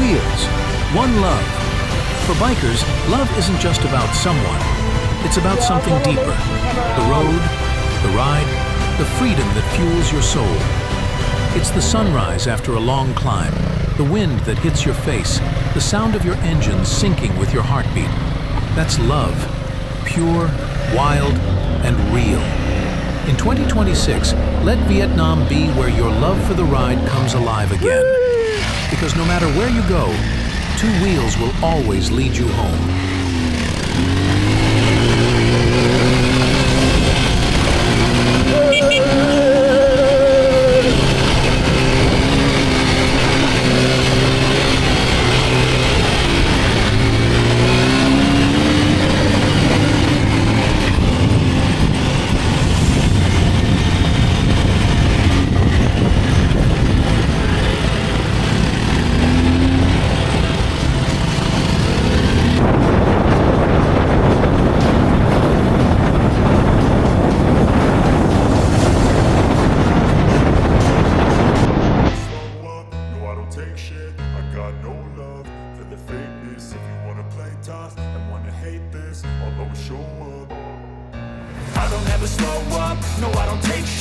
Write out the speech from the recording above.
wheels, one love. For bikers, love isn't just about someone. It's about something deeper. The road, the ride, the freedom that fuels your soul. It's the sunrise after a long climb, the wind that hits your face, the sound of your engine syncing with your heartbeat. That's love, pure, wild, and real. In 2026, let Vietnam be where your love for the ride comes alive again. Because no matter where you go, two wheels will always lead you home. I don't ever slow up, no I don't take shit.